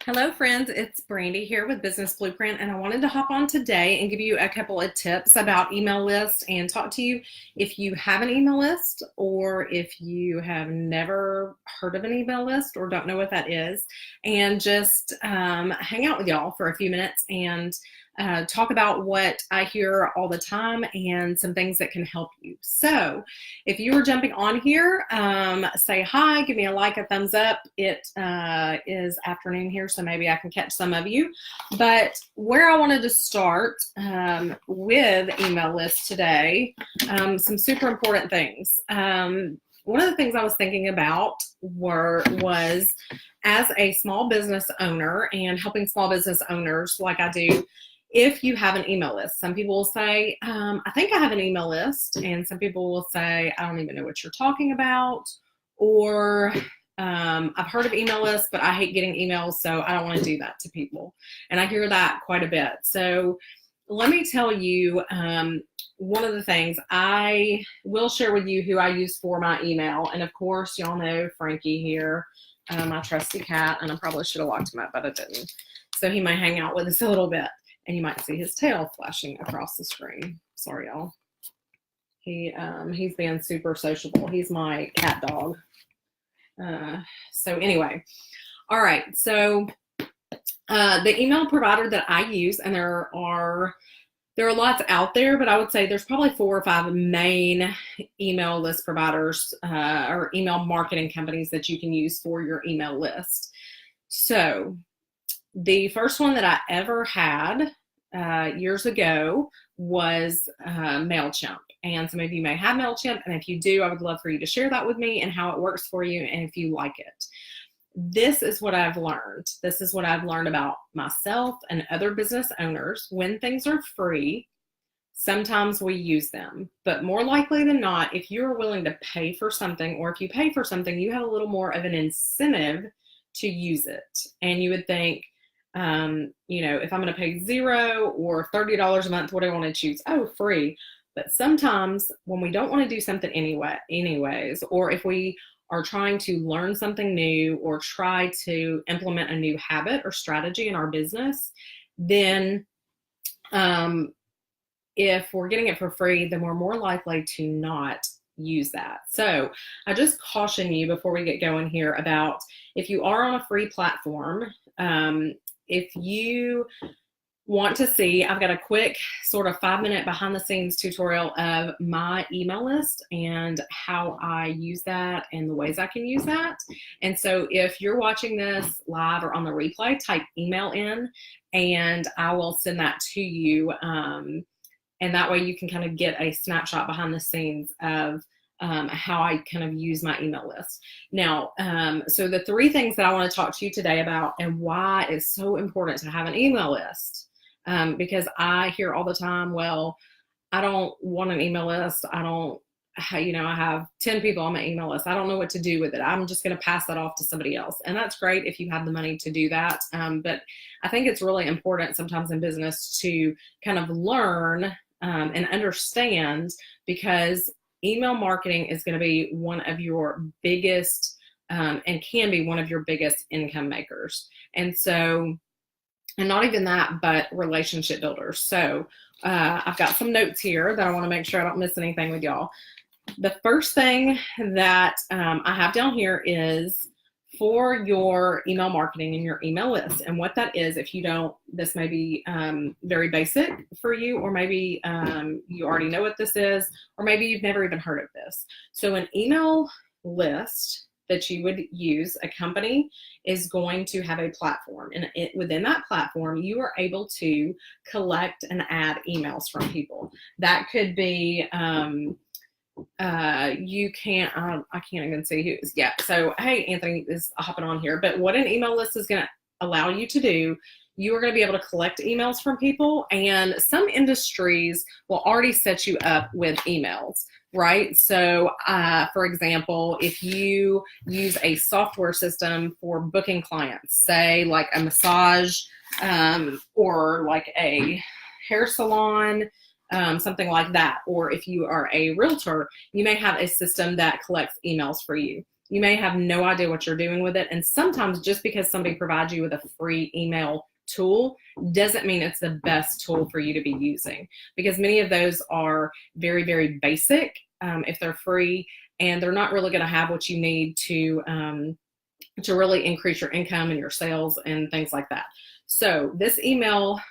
Hello friends, it's Brandy here with Business Blueprint, and I wanted to hop on today and give you a couple of tips about email lists and talk to you if you have an email list or if you have never heard of an email list or don't know what that is, and just hang out with y'all for a few minutes and talk about what I hear all the time and some things that can help you. So if you are jumping on here, say hi, give me a like, a thumbs up. It is afternoon here, so maybe I can catch some of you. But where I wanted to start with email lists today, some super important things. One of the things I was thinking about was as a small business owner and helping small business owners like I do, if you have an email list. Some people will say, I think I have an email list. And some people will say, I don't even know what you're talking about. Or I've heard of email lists, but I hate getting emails, so I don't want to do that to people. And I hear that quite a bit. So let me tell you, one of the things I will share with you who I use for my email. And of course, y'all know Frankie here, my trusty cat, and I probably should have locked him up, but I didn't. So he might hang out with us a little bit. And you might see his tail flashing across the screen. Sorry, y'all. He's being super sociable. He's my cat dog. So anyway, all right. So the email provider that I use, and there are lots out there, but I would say there's probably 4 or 5 main email list providers or email marketing companies that you can use for your email list. So the first one that I ever had years ago was MailChimp. And some of you may have MailChimp, and if you do, I would love for you to share that with me and how it works for you and if you like it. This is what I've learned. This is what I've learned about myself and other business owners. When things are free, sometimes we use them. But more likely than not, if you're willing to pay for something, or if you pay for something, you have a little more of an incentive to use it. And you would think, if I'm going to pay $0 or $30 a month, what do I want to choose? Oh, free. But sometimes when we don't want to do something anyways, or if we are trying to learn something new or try to implement a new habit or strategy in our business, then if we're getting it for free, then we're more likely to not use that. So I just caution you before we get going here about if you are on a free platform, if you want to see, I've got a quick sort of 5-minute behind the scenes tutorial of my email list and how I use that and the ways I can use that. And so if you're watching this live or on the replay, type email in and I will send that to you. And that way you can kind of get a snapshot behind the scenes of how I kind of use my email list. Now, so the 3 things that I want to talk to you today about and why it's so important to have an email list, because I hear all the time, well, I don't want an email list. I have 10 people on my email list. I don't know what to do with it. I'm just going to pass that off to somebody else. And that's great if you have the money to do that. But I think it's really important sometimes in business to kind of learn and understand, because email marketing is going to be one of your biggest and can be one of your biggest income makers. And not even that, but relationship builders. So I've got some notes here that I want to make sure I don't miss anything with y'all. The first thing that I have down here is for your email marketing and your email list. And what that is, if you don't, this may be very basic for you, or maybe you already know what this is, or maybe you've never even heard of this. So an email list that you would use, a company is going to have a platform. And within that platform, you are able to collect and add emails from people. That could be you can't, I can't even see who's, yeah. So, hey, Anthony is hopping on here, but what an email list is going to allow you to do, you are going to be able to collect emails from people, and some industries will already set you up with emails, right? So, for example, if you use a software system for booking clients, say like a massage, or like a hair salon, something like that. Or if you are a realtor, you may have a system that collects emails for you. You may have no idea what you're doing with it. And sometimes just because somebody provides you with a free email tool doesn't mean it's the best tool for you to be using, because many of those are very, very basic if they're free, and they're not really going to have what you need to really increase your income and your sales and things like that. So this email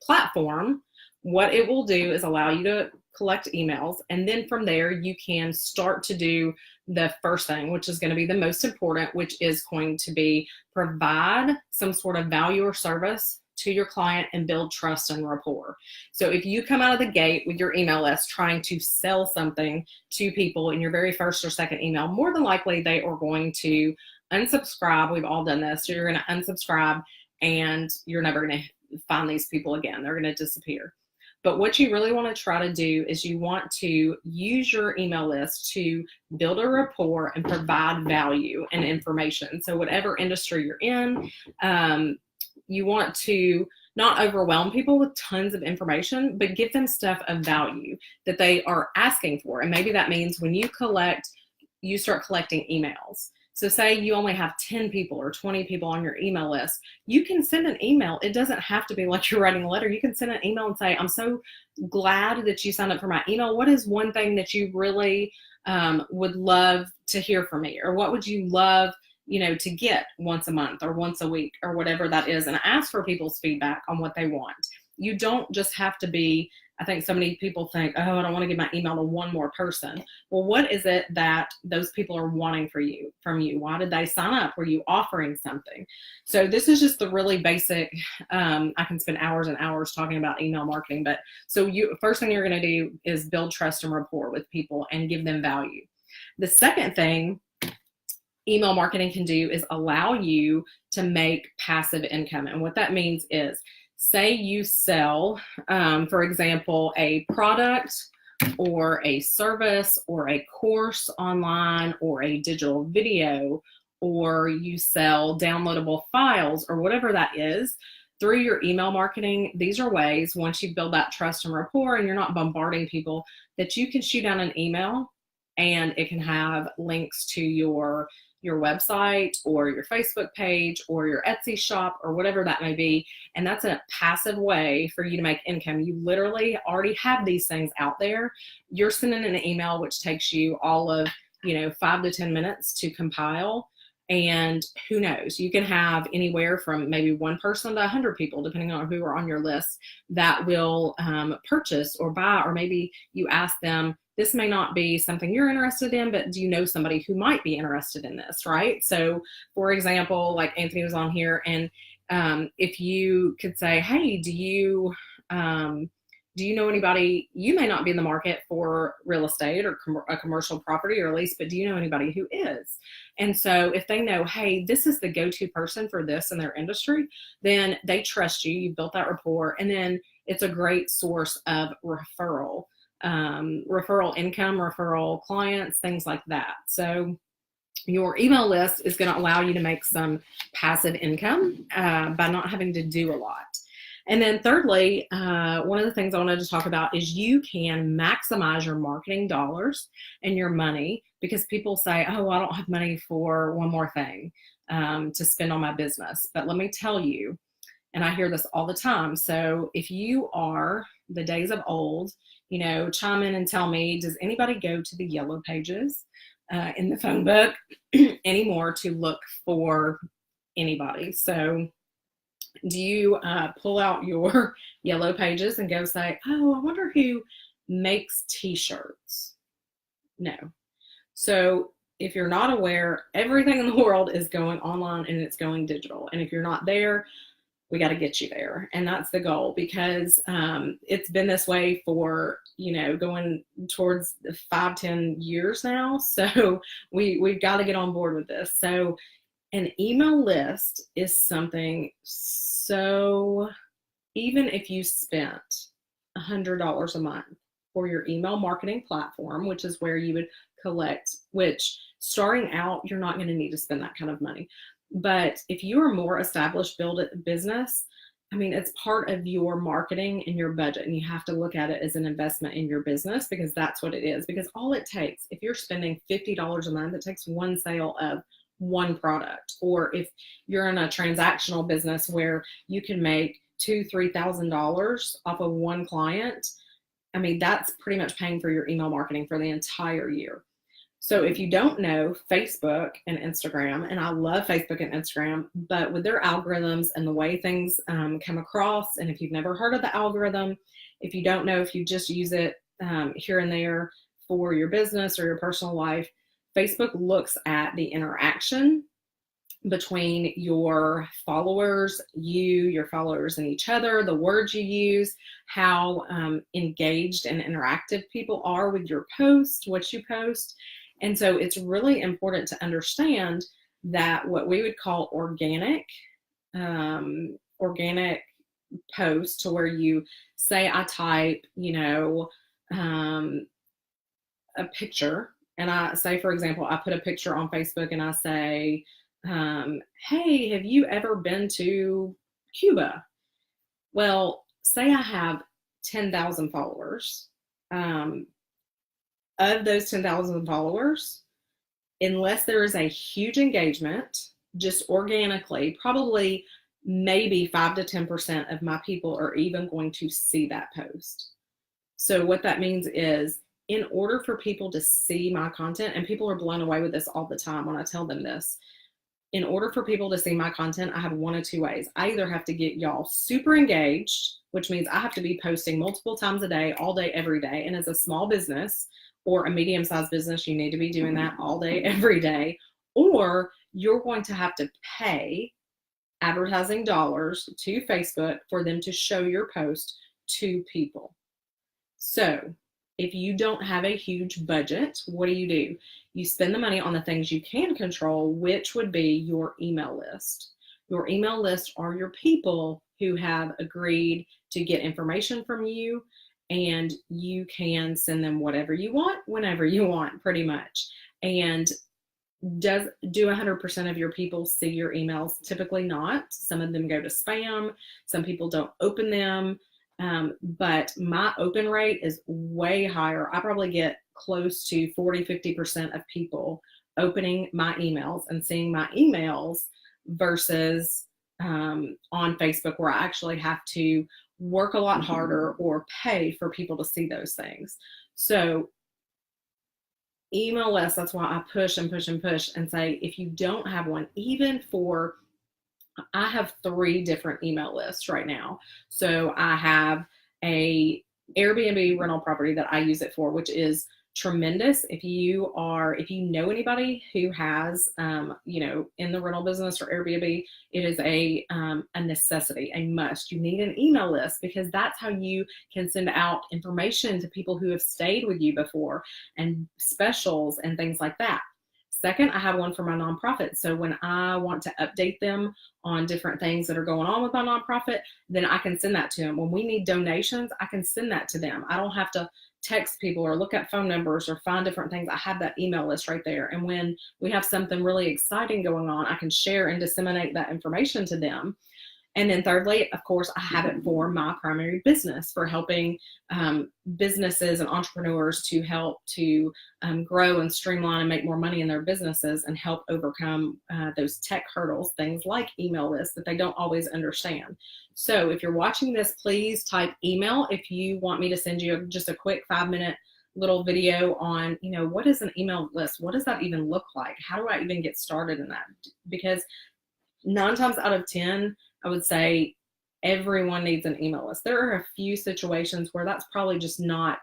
platform, what it will do is allow you to collect emails, and then from there you can start to do the first thing, which is going to be the most important, which is going to be provide some sort of value or service to your client and build trust and rapport. So if you come out of the gate with your email list trying to sell something to people in your very first or second email, more than likely they are going to unsubscribe. We've all done this. So you're going to unsubscribe and you're never going to find these people again. They're going to disappear. But what you really want to try to do is you want to use your email list to build a rapport and provide value and information. So whatever industry you're in, you want to not overwhelm people with tons of information, but give them stuff of value that they are asking for. And maybe that means when you start collecting emails. So say you only have 10 people or 20 people on your email list, you can send an email. It doesn't have to be like you're writing a letter. You can send an email and say, I'm so glad that you signed up for my email. What is one thing that you really would love to hear from me? Or what would you love, to get once a month or once a week or whatever that is? And ask for people's feedback on what they want. You don't just have to be, I think so many people think, oh, I don't want to give my email to one more person. Well, what is it that those people are wanting from you? Why did they sign up? Were you offering something? So this is just the really basic, I can spend hours and hours talking about email marketing, but so first thing you're going to do is build trust and rapport with people and give them value. The second thing email marketing can do is allow you to make passive income. And what that means is, say you sell, for example, a product or a service or a course online or a digital video, or you sell downloadable files or whatever that is. Through your email marketing, these are ways, once you build that trust and rapport and you're not bombarding people, that you can shoot out an email and it can have links to your website or your Facebook page or your Etsy shop or whatever that may be. And that's a passive way for you to make income. You literally already have these things out there. You're sending an email, which takes you all of, 5 to 10 minutes to compile. And who knows, you can have anywhere from maybe one person to 100 people, depending on who are on your list, that will purchase or buy, or maybe you ask them, this may not be something you're interested in, but do you know somebody who might be interested in this, right? So for example, like Anthony was on here, and if you could say, hey, do you know anybody, you may not be in the market for real estate or a commercial property or a lease, but do you know anybody who is? And so if they know, hey, this is the go-to person for this in their industry, then they trust you, you've built that rapport, and then it's a great source of referral income, referral clients, things like that. So your email list is going to allow you to make some passive income by not having to do a lot. And then thirdly, one of the things I wanted to talk about is you can maximize your marketing dollars and your money, because people say, oh, I don't have money for one more thing to spend on my business. But let me tell you, and I hear this all the time. So if you are the days of old, chime in and tell me, does anybody go to the yellow pages in the phone book anymore to look for anybody? So do you pull out your yellow pages and go say, oh, I wonder who makes t-shirts? No. So if you're not aware, everything in the world is going online and it's going digital. And if you're not there, we got to get you there. And that's the goal, because it's been this way for, going towards 5-10 years now. So we've got to get on board with this. So an email list is something, so even if you spent $100 a month for your email marketing platform, which is where you would collect, which starting out, you're not going to need to spend that kind of money. But if you are more established, build a business, I mean, it's part of your marketing and your budget, and you have to look at it as an investment in your business, because that's what it is. Because all it takes, if you're spending $50 a month, it takes one sale of one product. Or if you're in a transactional business where you can make $2,000-3,000 off of one client, I mean, that's pretty much paying for your email marketing for the entire year. So if you don't know, Facebook and Instagram, and I love Facebook and Instagram, but with their algorithms and the way things come across, and if you've never heard of the algorithm, if you don't know, if you just use it here and there for your business or your personal life, Facebook looks at the interaction between your followers, your followers and each other, the words you use, how engaged and interactive people are with your post, what you post. And so it's really important to understand that what we would call organic posts, to where you say, I type, a picture, and I say, for example, I put a picture on Facebook and I say, hey, have you ever been to Cuba? Well, say I have 10,000 followers. Of those 10,000 followers, unless there is a huge engagement, just organically, probably maybe 5 to 10% of my people are even going to see that post. So what that means is, in order for people to see my content, and people are blown away with this all the time when I tell them this, in order for people to see my content, I have one of two ways. I either have to get y'all super engaged, which means I have to be posting multiple times a day, all day, every day. And as a small business or a medium-sized business, you need to be doing that all day, every day. Or you're going to have to pay advertising dollars to Facebook for them to show your post to people. So if you don't have a huge budget, what do? You spend the money on the things you can control, which would be your email list. Your email list are your people who have agreed to get information from you, and you can send them whatever you want, whenever you want, pretty much. And do 100% of your people see your emails? Typically not. Some of them go to spam. Some people don't open them. But my open rate is way higher. I probably get close to 40-50% of people opening my emails and seeing my emails versus on Facebook, where I actually have to work a lot harder or pay for people to see those things. So email lists, that's why I push and push and push and say, if you don't have one, I have 3 different email lists right now. So I have a Airbnb rental property that I use it for, which is tremendous. If you know anybody who has, in the rental business or Airbnb, it is a necessity, a must. You need an email list, because that's how you can send out information to people who have stayed with you before, and specials and things like that. Second, I have one for my nonprofit. So when I want to update them on different things that are going on with my nonprofit, then I can send that to them. When we need donations, I can send that to them. I don't have to text people or look at phone numbers or find different things. I have that email list right there. And when we have something really exciting going on, I can share and disseminate that information to them. And then thirdly, of course, I have it for my primary business, for helping businesses and entrepreneurs to help to grow and streamline and make more money in their businesses, and help overcome those tech hurdles, things like email lists that they don't always understand. So if you're watching this, please type email if you want me to send you just a quick 5-minute little video on, what is an email list? What does that even look like? How do I even get started in that? Because 9 times out of 10, I would say everyone needs an email list. There are a few situations where that's probably just not,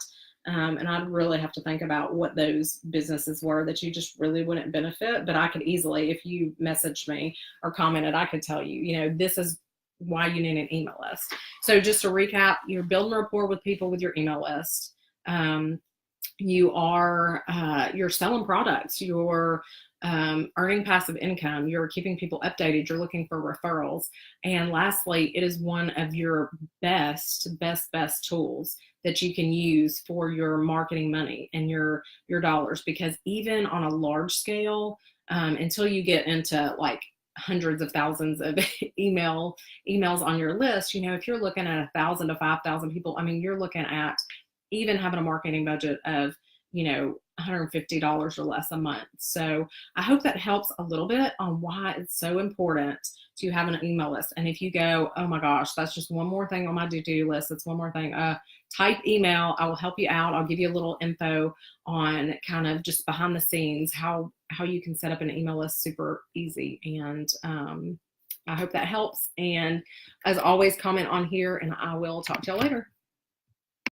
and I'd really have to think about what those businesses were that you just really wouldn't benefit. But I could easily, if you messaged me or commented, I could tell you, this is why you need an email list. So just to recap, you're building rapport with people with your email list. You're selling products. You're earning passive income, you're keeping people updated, you're looking for referrals. And lastly, it is one of your best tools that you can use for your marketing money and your dollars. Because even on a large scale, until you get into like hundreds of thousands of emails on your list, if you're looking at 1,000 to 5,000 people, I mean, you're looking at even having a marketing budget of, $150 or less a month. So I hope that helps a little bit on why it's so important to have an email list. And if you go, oh my gosh, that's just one more thing on my to-do list, it's one more thing, type email. I will help you out. I'll give you a little info on kind of just behind the scenes, how you can set up an email list super easy. And I hope that helps. And as always, comment on here, and I will talk to y'all later.